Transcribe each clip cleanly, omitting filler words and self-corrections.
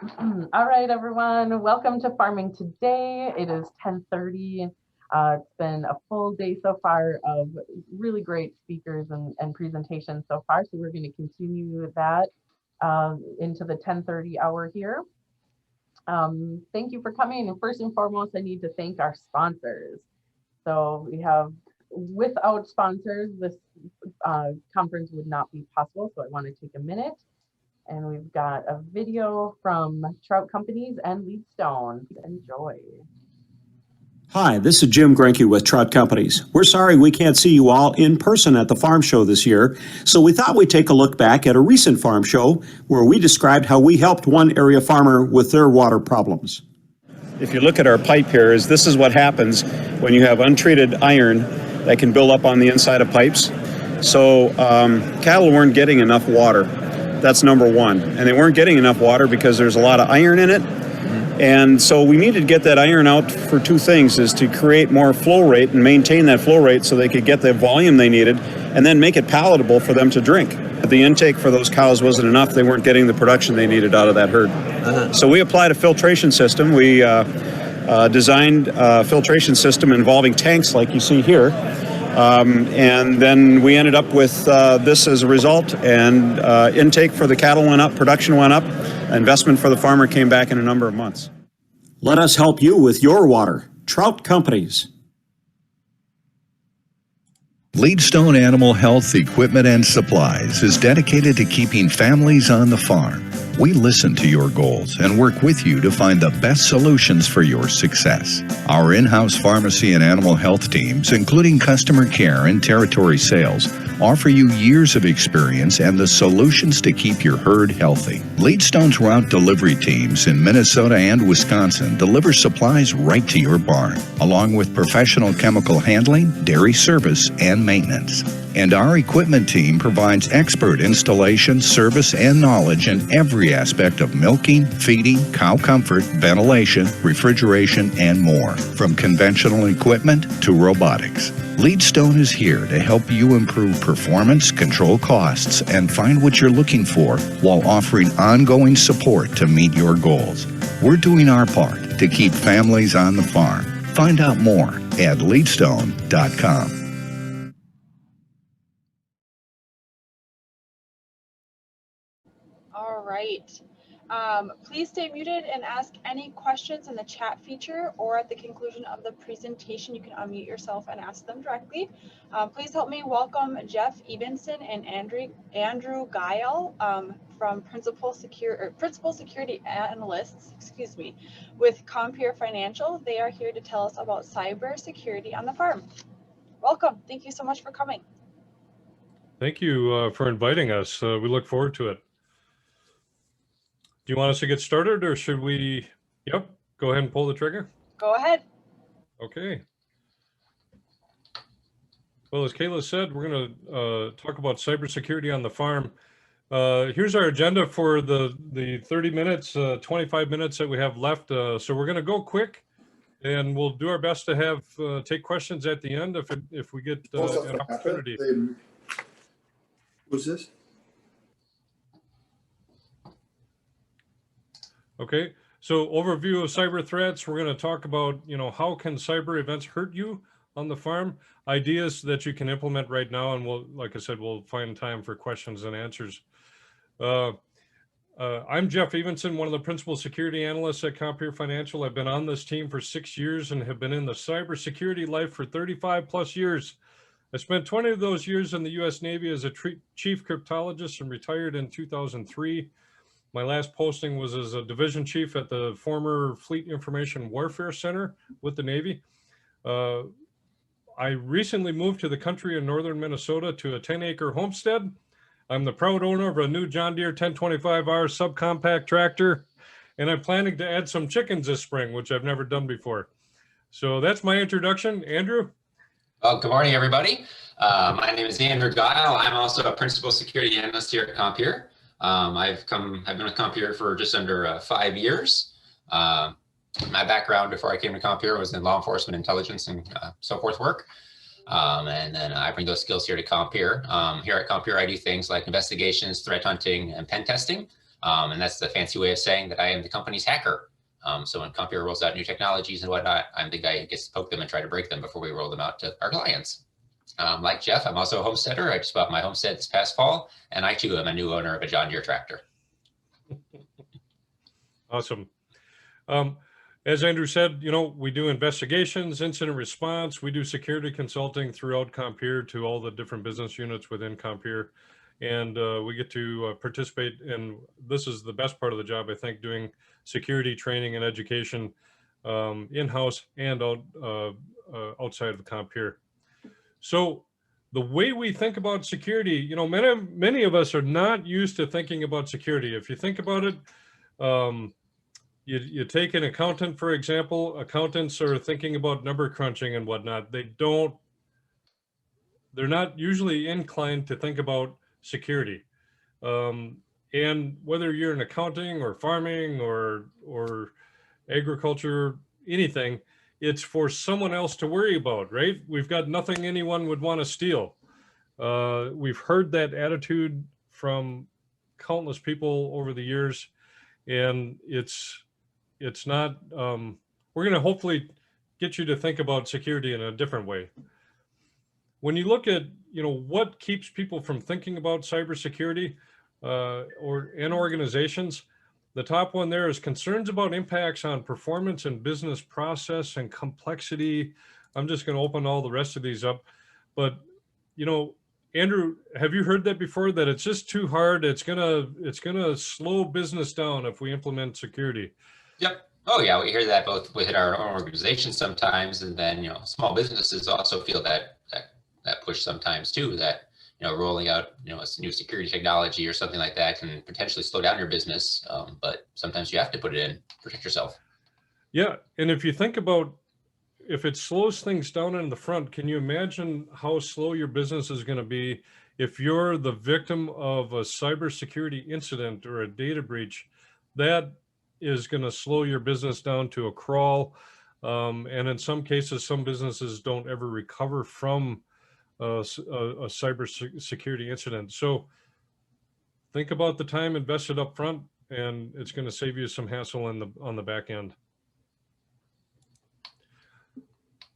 All right, everyone. Welcome to Farming Today. It is 10:30. It's been a full day so far of really great speakers and presentations so far. So we're going to continue that into the 10:30 hour here. Thank you for coming. And first and foremost, I need to thank our sponsors. So we have, without sponsors, this conference would not be possible. So I want to take a minute. And we've got a video from Trout Companies and Leadstone. Enjoy. Hi, this is Jim Grenke with Trout Companies. We're sorry we can't see you all in person at the farm show this year, so we thought we'd take a look back at a recent farm show where we described how we helped one area farmer with their water problems. If you look at our pipe here, this is what happens when you have untreated iron that can build up on the inside of pipes. So cattle weren't getting enough water. That's number one. And they weren't getting enough water because there's a lot of iron in it. And so we needed to get that iron out for two things, is to create more flow rate and maintain that flow rate so they could get the volume they needed and then make it palatable for them to drink. The intake for those cows wasn't enough. They weren't getting the production they needed out of that herd. So we applied a filtration system. We designed a filtration system involving tanks like you see here. And then we ended up with this as a result, and intake for the cattle went up, production went up, investment for the farmer came back in a number of months. Let us help you with your water. Trout Companies. Leadstone Animal Health Equipment and Supplies is dedicated to keeping families on the farm. We listen to your goals and work with you to find the best solutions for your success. Our in-house pharmacy and animal health teams, including customer care and territory sales, offer you years of experience and the solutions to keep your herd healthy. Leadstone's route delivery teams in Minnesota and Wisconsin deliver supplies right to your barn, along with professional chemical handling, dairy service, and maintenance. And our equipment team provides expert installation, service, and knowledge in every aspect of milking, feeding, cow comfort, ventilation, refrigeration, and more, from conventional equipment to robotics. Leadstone is here to help you improve performance, control costs, and find what you're looking for while offering ongoing support to meet your goals. We're doing our part to keep families on the farm. Find out more at leadstone.com. Right. Please stay muted and ask any questions in the chat feature, or at the conclusion of the presentation, you can unmute yourself and ask them directly. Please help me welcome Jeff Evenson and Andrew Guile from Principal Security Analysts, with Compeer Financial. They are here to tell us about cyber security on the farm. Welcome. Thank you so much for coming. Thank you for inviting us. We look forward to it. Do you want us to get started, or should we? Yep, go ahead and pull the trigger. Go ahead. Okay. Well, as Kayla said, we're going to talk about cybersecurity on the farm. Here's our agenda for the 30 minutes, 25 minutes that we have left. So we're going to go quick, and we'll do our best to have take questions at the end if we get an opportunity. Who's this? Okay, so overview of cyber threats. We're going to talk about, how can cyber events hurt you on the farm, ideas that you can implement right now, and like I said, we'll find time for questions and answers. I'm Jeff Evenson, one of the principal security analysts at Compeer Financial. I've been on this team for 6 years and have been in the cybersecurity life for 35 plus years. I spent 20 of those years in the U.S. Navy as a chief cryptologist and retired in 2003. My last posting was as a division chief at the former Fleet Information Warfare Center with the Navy. I recently moved to the country in northern Minnesota to a 10-acre homestead. I'm the proud owner of a new John Deere 1025R subcompact tractor, and I'm planning to add some chickens this spring, which I've never done before. So that's my introduction. Andrew? Good morning, everybody. My name is Andrew Guile. I'm also a principal security analyst here at Compeer. I've been with Compeer for just under 5 years. My background before I came to Compeer was in law enforcement, intelligence, and so forth work. And then I bring those skills here to Compeer. Here at Compeer, I do things like investigations, threat hunting, and pen testing. And that's the fancy way of saying that I am the company's hacker. So when Compeer rolls out new technologies and whatnot, I'm the guy who gets to poke them and try to break them before we roll them out to our clients. Like Jeff, I'm also a homesteader. I just bought my homestead this past fall, and I too am a new owner of a John Deere tractor. Awesome. As Andrew said, we do investigations, incident response. We do security consulting throughout Compeer to all the different business units within Compeer. And we get to participate in, this is the best part of the job, I think, doing security training and education in-house and outside of the Compeer. So the way we think about security, many of us are not used to thinking about security. If you think about it, you take an accountant, for example. Accountants are thinking about number crunching and whatnot. They're not usually inclined to think about security. And whether you're in accounting or farming or agriculture, anything, it's for someone else to worry about, right? We've got nothing anyone would want to steal. We've heard that attitude from countless people over the years, and it's not, we're going to hopefully get you to think about security in a different way. When you look at, what keeps people from thinking about cybersecurity or in organizations, the top one there is concerns about impacts on performance and business process and complexity. I'm just going to open all the rest of these up. But, Andrew, have you heard that before, that it's just too hard? It's gonna slow business down if we implement security. Yep. Oh yeah, we hear that both within our own organization sometimes, and then small businesses also feel that push sometimes too. That rolling out a new security technology or something like that can potentially slow down your business, but sometimes you have to put it in, protect yourself. Yeah, and if you think about, if it slows things down in the front, can you imagine how slow your business is going to be if you're the victim of a cybersecurity incident or a data breach? That is going to slow your business down to a crawl. And in some cases, some businesses don't ever recover from a cybersecurity incident. So think about the time invested up front, and it's going to save you some hassle on the back end.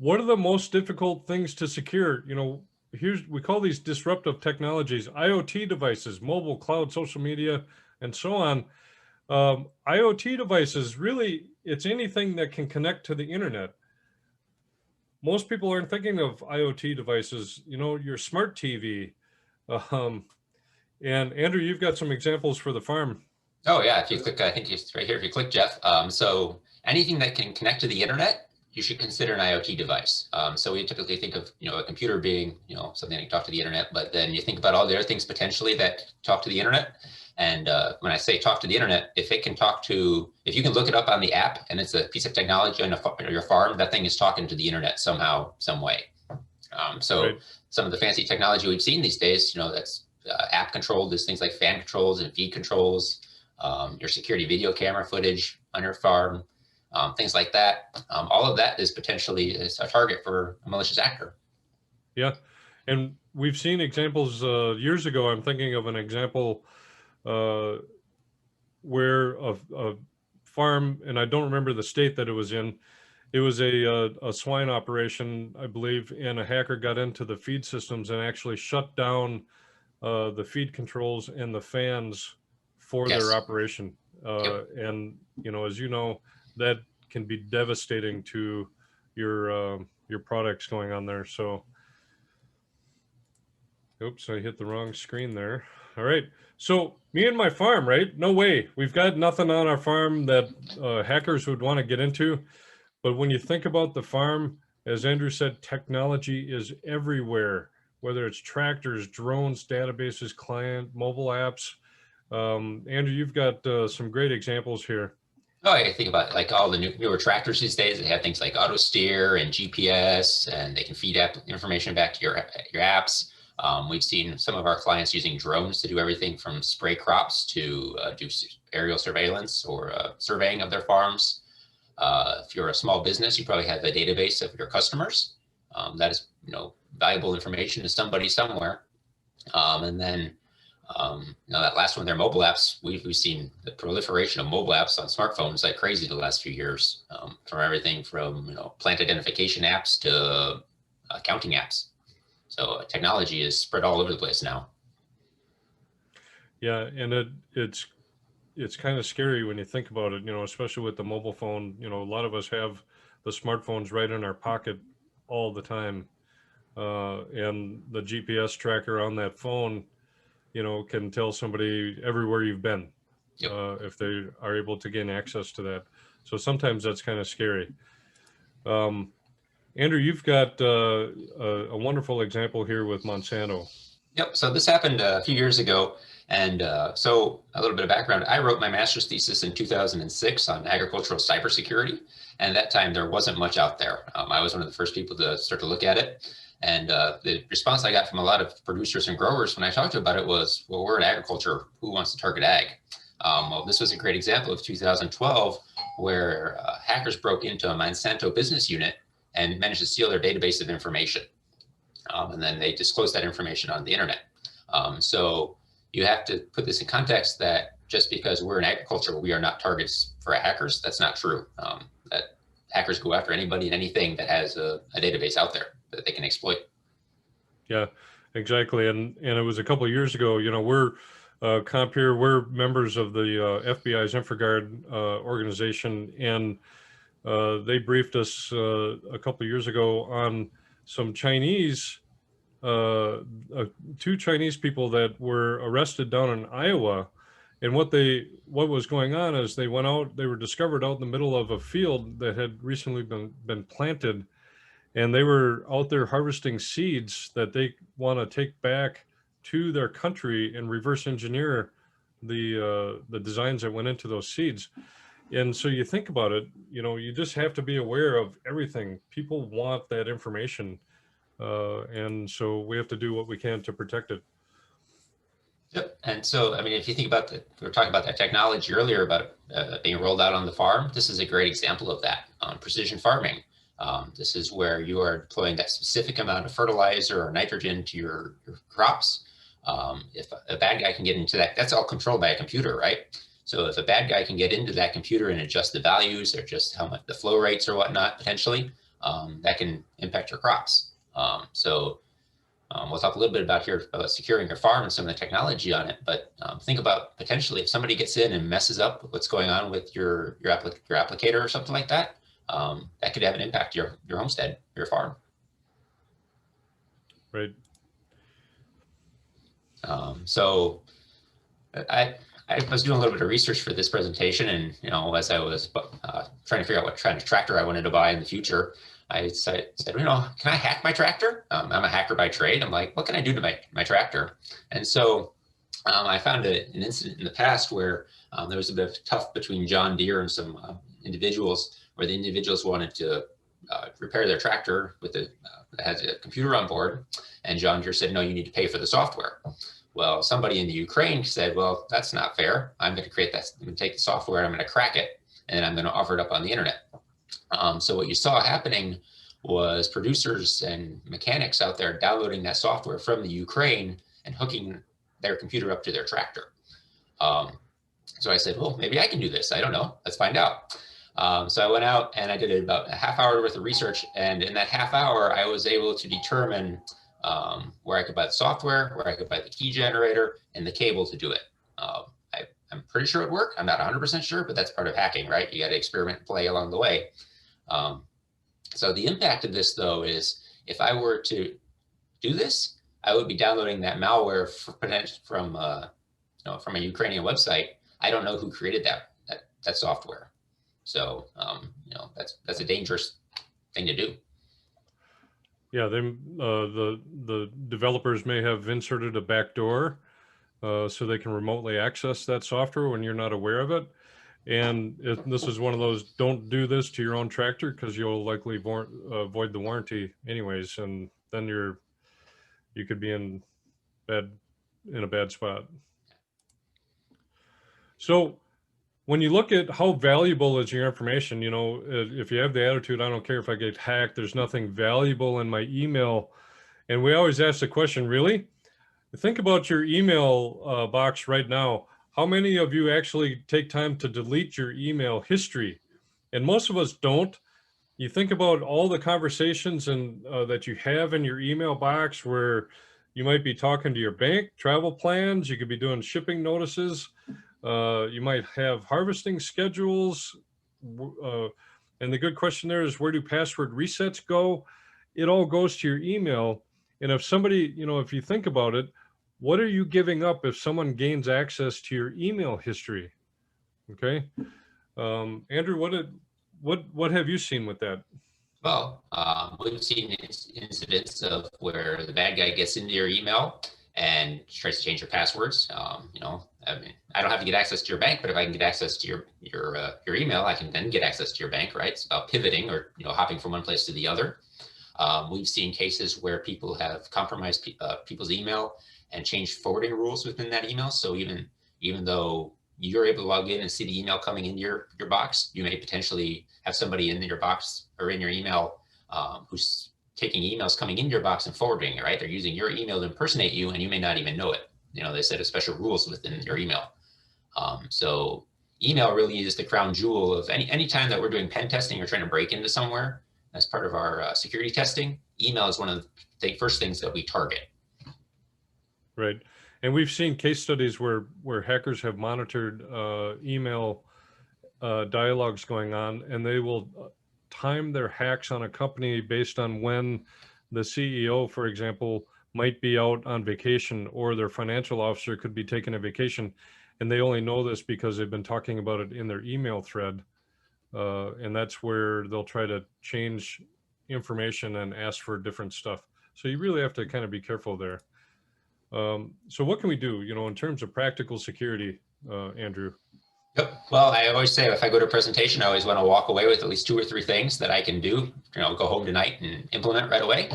What are the most difficult things to secure? We call these disruptive technologies, IoT devices, mobile, cloud, social media, and so on. IoT devices, really, it's anything that can connect to the internet. Most people aren't thinking of IoT devices, your smart TV. And Andrew, you've got some examples for the farm. Oh yeah, if you click, I think it's right here, if you click, Jeff. So anything that can connect to the internet, you should consider an IoT device. So we typically think of, a computer being, something that can talk to the internet, but then you think about all the other things potentially that talk to the internet. And when I say talk to the internet, if you can look it up on the app and it's a piece of technology on your farm, that thing is talking to the internet somehow, some way. Right. Some of the fancy technology we've seen these days, that's app controlled, is things like fan controls and feed controls, your security video camera footage on your farm. Things like that. All of that is potentially a target for a malicious actor. Yeah, and we've seen examples years ago. I'm thinking of an example where a farm, and I don't remember the state that it was in. It was a swine operation, I believe, and a hacker got into the feed systems and actually shut down the feed controls and the fans for their operation. And as you know, that can be devastating to your products going on there. So, oops, I hit the wrong screen there. All right, so me and my farm, right? No way, we've got nothing on our farm that hackers would want to get into. But when you think about the farm, as Andrew said, technology is everywhere, whether it's tractors, drones, databases, client, mobile apps. Andrew, you've got some great examples here. Oh, I think about like all the newer tractors these days. They have things like auto steer and GPS, and they can feed app information back to your apps. We've seen some of our clients using drones to do everything from spray crops to do aerial surveillance or surveying of their farms. If you're a small business, you probably have a database of your customers. That is, valuable information to somebody somewhere. And then That last one, their mobile apps, we've seen the proliferation of mobile apps on smartphones like crazy the last few years, from everything from plant identification apps to accounting apps. So technology is spread all over the place now. Yeah, and it's kind of scary when you think about it, especially with the mobile phone. A lot of us have the smartphones right in our pocket all the time. And the GPS tracker on that phone, can tell somebody everywhere you've been, Yep. if they are able to gain access to that. So sometimes that's kind of scary. Andrew, you've got a wonderful example here with Monsanto. Yep. So this happened a few years ago. And so a little bit of background, I wrote my master's thesis in 2006 on agricultural cybersecurity. And at that time, there wasn't much out there. I was one of the first people to start to look at it. And the response I got from a lot of producers and growers when I talked to them about it was, well, we're in agriculture. Who wants to target ag? Well, this was a great example of 2012, where hackers broke into a Monsanto business unit and managed to steal their database of information. And then they disclosed that information on the internet. So you have to put this in context that just because we're in agriculture, we are not targets for hackers. That's not true. That hackers go after anybody and anything that has a database out there that they can exploit. Yeah, exactly. And it was a couple of years ago. We're Compeer. We're members of the FBI's InfraGard organization, and they briefed us a couple of years ago on some Chinese, two Chinese people that were arrested down in Iowa. And what was going on is they went out, they were discovered out in the middle of a field that had recently been planted. And they were out there harvesting seeds that they want to take back to their country and reverse engineer the designs that went into those seeds. And so you think about it, you just have to be aware of everything. People want that information. And so we have to do what we can to protect it. Yep. And so, I mean, if you think about we were talking about that technology earlier about being rolled out on the farm. This is a great example of that. Precision farming. This is where you are deploying that specific amount of fertilizer or nitrogen to your crops. If a bad guy can get into that, that's all controlled by a computer, right? So if a bad guy can get into that computer and adjust the values or just how much the flow rates or whatnot, potentially, that can impact your crops. We'll talk a little bit about securing your farm and some of the technology on it, but think about potentially if somebody gets in and messes up what's going on with your applicator or something like that, that could have an impact to your homestead, your farm. Right. So I was doing a little bit of research for this presentation, and as I was trying to figure out what kind of tractor I wanted to buy in the future, I said, can I hack my tractor? I'm a hacker by trade. I'm like, what can I do to my tractor? And so I found an incident in the past where there was a bit of tough between John Deere and some individuals, where the individuals wanted to repair their tractor that has a computer on board, and John Deere said, no, you need to pay for the software. Well, somebody in the Ukraine said, well, that's not fair. I'm going to create that. I'm going to take the software, I'm going to crack it, and I'm going to offer it up on the internet. So what you saw happening was producers and mechanics out there downloading that software from the Ukraine and hooking their computer up to their tractor. So I said, well, maybe I can do this. I don't know. Let's find out. So I went out and I did about a half hour worth of research. And in that half hour, I was able to determine where I could buy the software, where I could buy the key generator and the cable to do it. I'm pretty sure it worked. I'm not 100% sure, but that's part of hacking, right? You got to experiment and play along the way. So the impact of this, though, is if I were to do this, I would be downloading that malware from a Ukrainian website. I don't know who created that software. So that's a dangerous thing to do. Yeah, the developers may have inserted a backdoor so they can remotely access that software when you're not aware of it. And this is one of those, don't do this to your own tractor because you'll likely void the warranty anyways, and then you could be in a bad spot. So when you look at how valuable is your information, if you have the attitude, I don't care if I get hacked, there's nothing valuable in my email. And we always ask the question, really? Think about your email box right now. How many of you actually take time to delete your email history? And most of us don't. You think about all the conversations and that you have in your email box where you might be talking to your bank, travel plans, you could be doing shipping notices, you might have harvesting schedules. And the good question there is, where do password resets go? It all goes to your email. And if somebody, if you think about it, what are you giving up if someone gains access to your email history? Okay. Andrew, what have you seen with that? Well, we've seen incidents of where the bad guy gets into your email and tries to change your passwords. I mean, I don't have to get access to your bank, but if I can get access to your email, I can then get access to your bank, right? It's about pivoting or hopping from one place to the other. We've seen cases where people have compromised people's email and changed forwarding rules within that email. So even though you're able to log in and see the email coming into your box, you may potentially have somebody in your box or in your email who's taking emails coming into your box and forwarding it, right? They're using your email to impersonate you, and you may not even know it. They set a special rules within your email. So email really is the crown jewel of any time that we're doing pen testing or trying to break into somewhere as part of our security testing. Email is one of the first things that we target. Right. And we've seen case studies where hackers have monitored email dialogues going on, and they will time their hacks on a company based on when the CEO, for example, might be out on vacation, or their financial officer could be taking a vacation. And they only know this because they've been talking about it in their email thread. And that's where they'll try to change information and ask for different stuff. So you really have to kind of be careful there. So what can we do, in terms of practical security, Andrew? Yep. Well, I always say if I go to a presentation, I always want to walk away with at least 2 or 3 things that I can do, go home tonight and implement right away.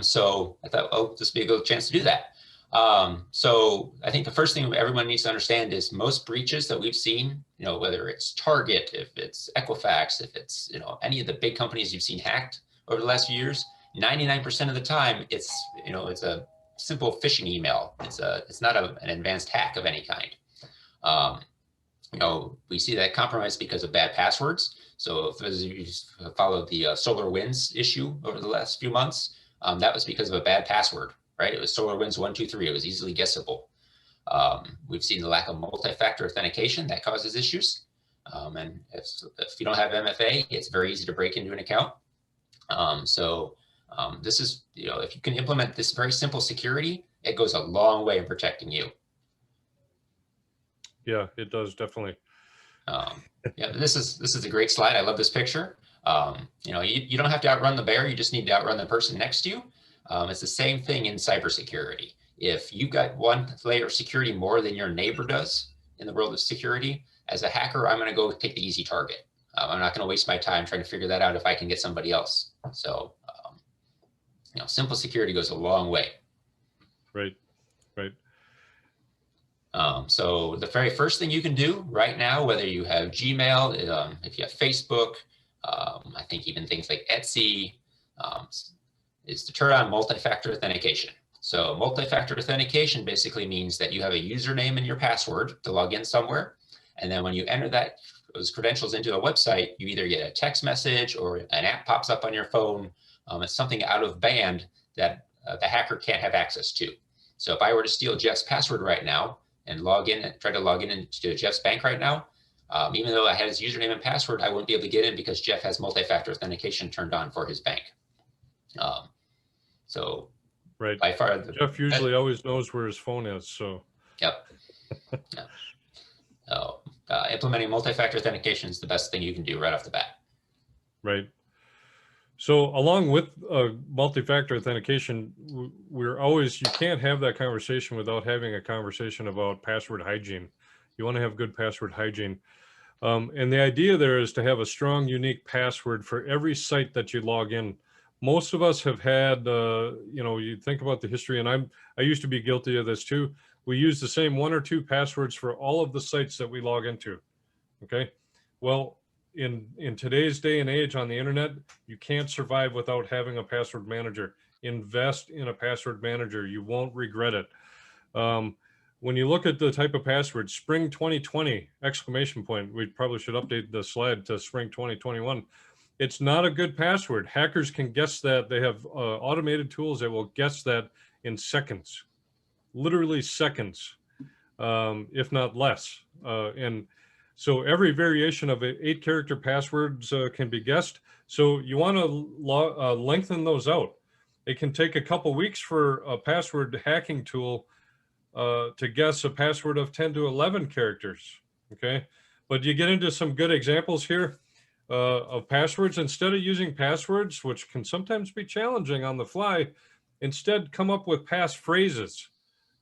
So I thought, oh, this would be a good chance to do that. So I think the first thing everyone needs to understand is most breaches that we've seen, whether it's Target, if it's Equifax, if it's, any of the big companies you've seen hacked over the last few years, 99% of the time, it's a simple phishing email. It's not an advanced hack of any kind. We see that compromised because of bad passwords. So if you followed the SolarWinds issue over the last few months, that was because of a bad password, right? It was SolarWinds 123. It was easily guessable. We've seen the lack of multi-factor authentication that causes issues. And if you don't have MFA, it's very easy to break into an account. This is, if you can implement this very simple security, it goes a long way in protecting you. Yeah, it does, definitely. Yeah, this is a great slide. I love this picture. You don't have to outrun the bear. You just need to outrun the person next to you. It's the same thing in cybersecurity. If you got one layer of security more than your neighbor does in the world of security, as a hacker, I'm going to go take the easy target. I'm not going to waste my time trying to figure that out if I can get somebody else. So, simple security goes a long way. Right, right. So the very first thing you can do right now, whether you have Gmail, if you have Facebook, I think even things like Etsy, is to turn on multi-factor authentication. So multi-factor authentication basically means that you have a username and your password to log in somewhere. And then when you enter those credentials into a website, you either get a text message or an app pops up on your phone. It's something out of band that the hacker can't have access to. So if I were to steal Jeff's password right now and try to log in into Jeff's bank right now, even though I had his username and password, I wouldn't be able to get in because Jeff has multi-factor authentication turned on for his bank. So right. By far, Jeff usually always knows where his phone is. So yep. Implementing multi-factor authentication is the best thing you can do right off the bat. Right. So along with multi-factor authentication, you can't have that conversation without having a conversation about password hygiene. You want to have good password hygiene. And the idea there is to have a strong, unique password for every site that you log in. Most of us have had, you think about the history, and I used to be guilty of this too. We use the same 1 or 2 passwords for all of the sites that we log into. Okay. Well, in today's day and age on the internet, you can't survive without having a password manager. Invest in a password manager. You won't regret it. When you look at the type of password, spring 2020, exclamation point, we probably should update the slide to spring 2021. It's not a good password. Hackers can guess that. They have automated tools that will guess that in seconds, literally seconds, if not less. And so every variation of 8-character passwords can be guessed. So you want to lengthen those out. It can take a couple weeks for a password hacking tool to guess a password of 10 to 11 characters, okay? But you get into some good examples here of passwords. Instead of using passwords, which can sometimes be challenging on the fly, instead come up with passphrases.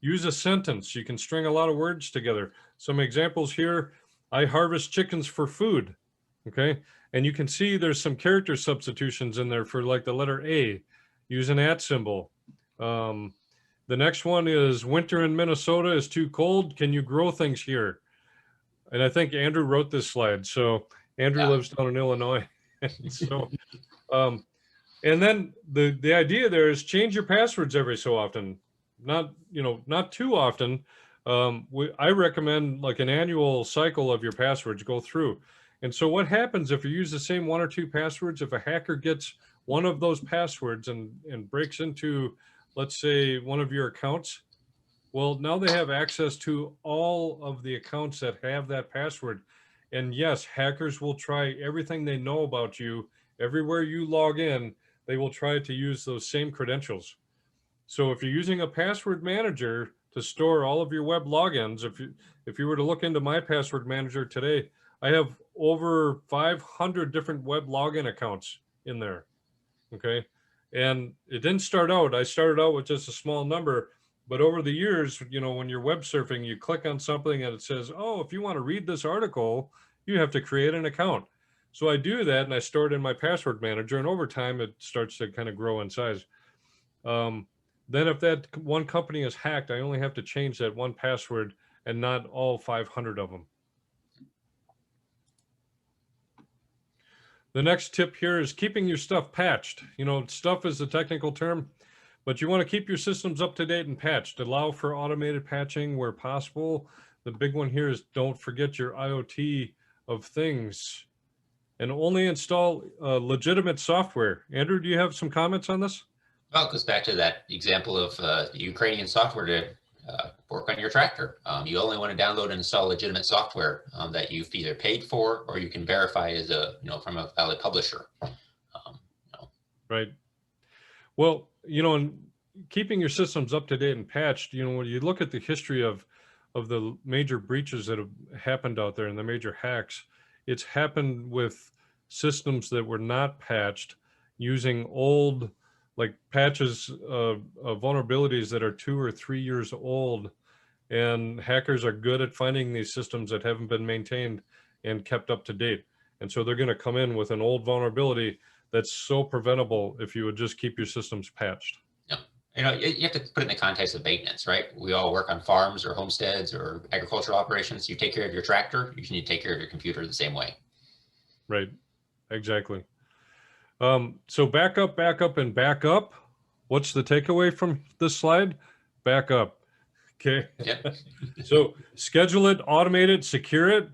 Use a sentence. You can string a lot of words together. Some examples here: I harvest chickens for food, okay? And you can see there's some character substitutions in there for like the letter A. Use an @ symbol. The next one is winter in Minnesota is too cold. Can you grow things here? And I think Andrew wrote this slide. So Andrew lives down in Illinois. So, and then the idea there is change your passwords every so often. Not too often. I recommend like an annual cycle of your passwords, go through. And so what happens if you use the same 1 or 2 passwords? If a hacker gets one of those passwords and breaks into, let's say, one of your accounts, well, now they have access to all of the accounts that have that password. And yes, hackers will try everything they know about you. Everywhere you log in, they will try to use those same credentials. So if you're using a password manager to store all of your web logins, if you were to look into my password manager today, I have over 500 different web login accounts in there, okay? And it didn't start out, I started out with just a small number, but over the years, when you're web surfing, you click on something and it says, oh, if you want to read this article, you have to create an account. So I do that and I store it in my password manager, and over time it starts to kind of grow in size. Then if that one company is hacked, I only have to change that one password and not all 500 of them. The next tip here is keeping your stuff patched. Stuff is the technical term, but you want to keep your systems up to date and patched. Allow for automated patching where possible. The big one here is don't forget your IoT of things, and only install legitimate software. Andrew, do you have some comments on this? Well, it goes back to that example of Ukrainian software to work on your tractor. You only want to download and install legitimate software that you've either paid for or you can verify as from a valid publisher. Right. Well, and keeping your systems up to date and patched, when you look at the history of the major breaches that have happened out there and the major hacks, it's happened with systems that were not patched using old patches of vulnerabilities that are 2 or 3 years old. And hackers are good at finding these systems that haven't been maintained and kept up to date. And so they're going to come in with an old vulnerability that's so preventable if you would just keep your systems patched. Yeah. You have to put it in the context of maintenance, right? We all work on farms or homesteads or agricultural operations. You take care of your tractor, you need to take care of your computer the same way. Right. Exactly. So back up, and back up. What's the takeaway from this slide? Back up. Okay. Yep. So schedule it, automate it, secure it.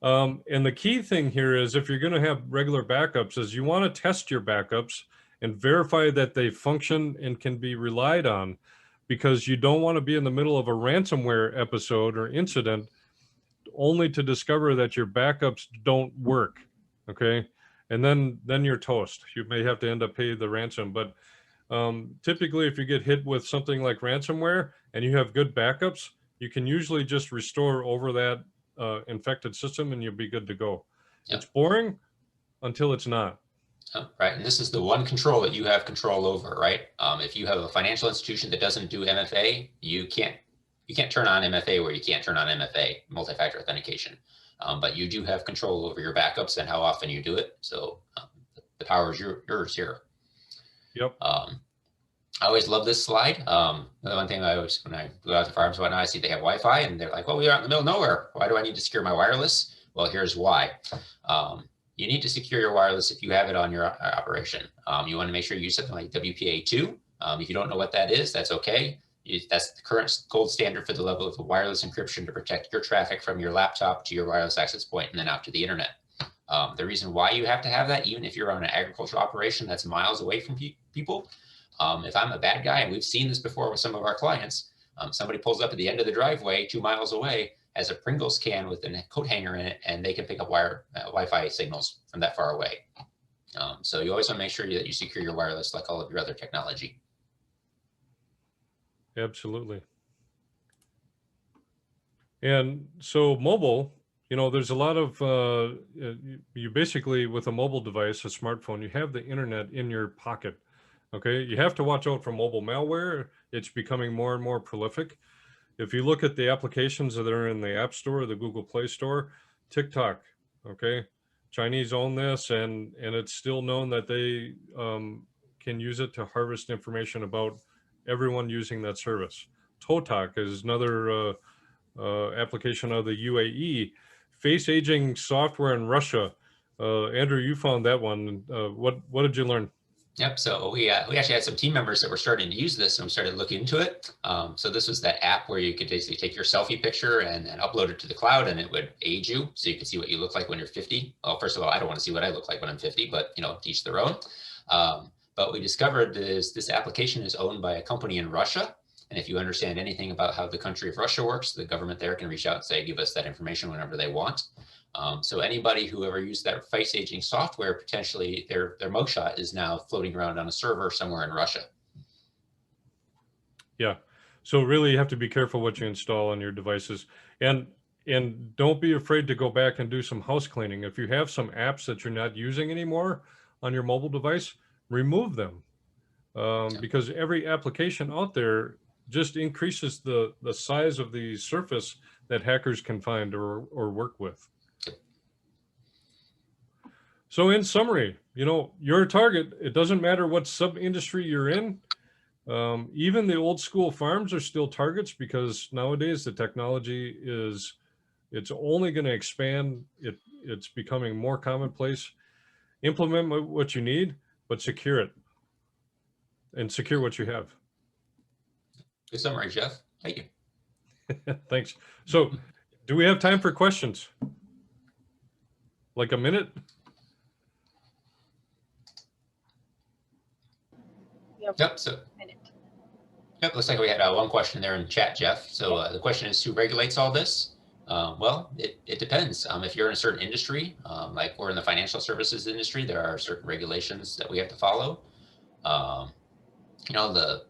And the key thing here is if you're going to have regular backups is you want to test your backups and verify that they function and can be relied on, because you don't want to be in the middle of a ransomware episode or incident only to discover that your backups don't work. Okay. And then you're toast. You may have to end up paying the ransom. But typically, if you get hit with something like ransomware and you have good backups, you can usually just restore over that infected system and you'll be good to go. Yep. It's boring until it's not. Oh, right. And this is the one control that you have control over, right? If you have a financial institution that doesn't do MFA, you can't turn on MFA where you can't turn on MFA, multi-factor authentication. But you do have control over your backups and how often you do it. So the power is yours here. Yep. I always love this slide. The one thing when I go out to farms and whatnot, I see they have Wi-Fi and they're like, well, we are in the middle of nowhere. Why do I need to secure my wireless? Well, here's why. You need to secure your wireless if you have it on your operation. You want to make sure you use something like WPA2. If you don't know what that is, that's okay. that's the current gold standard for the level of wireless encryption to protect your traffic from your laptop to your wireless access point and then out to the internet. The reason why you have to have that, even if you're on an agricultural operation that's miles away from people, if I'm a bad guy, and we've seen this before with some of our clients, somebody pulls up at the end of the driveway 2 miles away, has a Pringles can with a coat hanger in it, and they can pick up Wi-Fi signals from that far away. So you always want to make sure that you secure your wireless like all of your other technology. Absolutely. And so mobile, there's a lot of, you basically, with a mobile device, a smartphone, you have the internet in your pocket. Okay. You have to watch out for mobile malware. It's becoming more and more prolific. If you look at the applications that are in the App Store, the Google Play Store, TikTok, okay, Chinese own this, and it's still known that they can use it to harvest information about everyone using that service. Totalk is another application of the UAE. Face aging software in Russia. Andrew, you found that one. What did you learn? Yep. So we actually had some team members that were starting to use this, and we started looking into it. So this was that app where you could basically take your selfie picture and then upload it to the cloud, and it would age you, so you could see what you look like when you're 50. Well, first of all, I don't want to see what I look like when I'm 50, but each their own. But we discovered this application is owned by a company in Russia. And if you understand anything about how the country of Russia works, the government there can reach out and say, give us that information whenever they want. So anybody who ever used that face aging software, potentially their mugshot is now floating around on a server somewhere in Russia. Yeah. So really you have to be careful what you install on your devices, and don't be afraid to go back and do some house cleaning. If you have some apps that you're not using anymore on your mobile device, remove them. Because every application out there just increases the size of the surface that hackers can find or work with. So in summary, you're a target. It doesn't matter what sub-industry you're in. Even the old school farms are still targets, because nowadays the technology it's only going to expand. It's becoming more commonplace. Implement what you need, but secure it, and secure what you have. Good summary, Jeff. Thank you. Thanks. So do we have time for questions? Like a minute? Yep. So, looks like we had one question there in chat, Jeff. So the question is, who regulates all this? Well, it depends. If you're in a certain industry, like we're in the financial services industry, there are certain regulations that we have to follow. The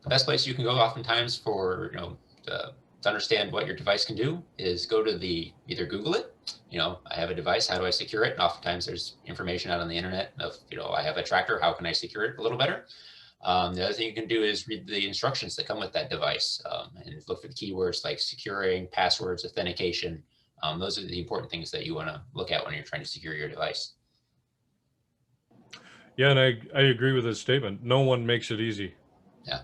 best place you can go oftentimes for, to understand what your device can do is go to either Google it. I have a device, how do I secure it? And oftentimes there's information out on the internet of, I have a tractor, how can I secure it a little better? The other thing you can do is read the instructions that come with that device, and look for the keywords like securing, passwords, authentication. Those are the important things that you want to look at when you're trying to secure your device. Yeah, and I agree with this statement. No one makes it easy. Yeah.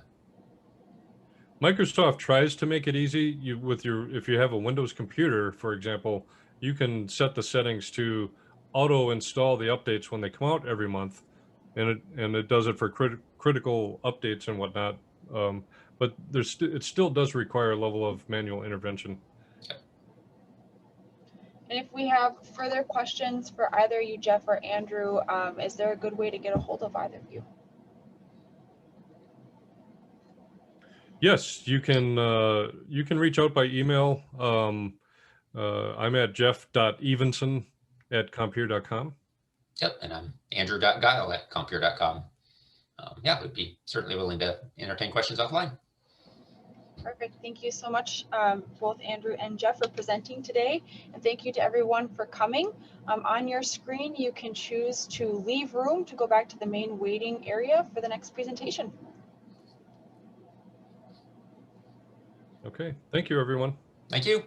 Microsoft tries to make it easy. If you have a Windows computer, for example, you can set the settings to auto install the updates when they come out every month, and it does it for critical updates and whatnot. But it still does require a level of manual intervention. And if we have further questions for either you, Jeff, or Andrew, is there a good way to get a hold of either of you? Yes, you can reach out by email. I'm at jeff.evenson@compeer.com. Yep, and I'm andrew.guile@compeer.com. We'd be certainly willing to entertain questions offline. Perfect. Thank you so much, both Andrew and Jeff, for presenting today. And thank you to everyone for coming. On your screen, you can choose to leave room to go back to the main waiting area for the next presentation. Okay. Thank you, everyone. Thank you.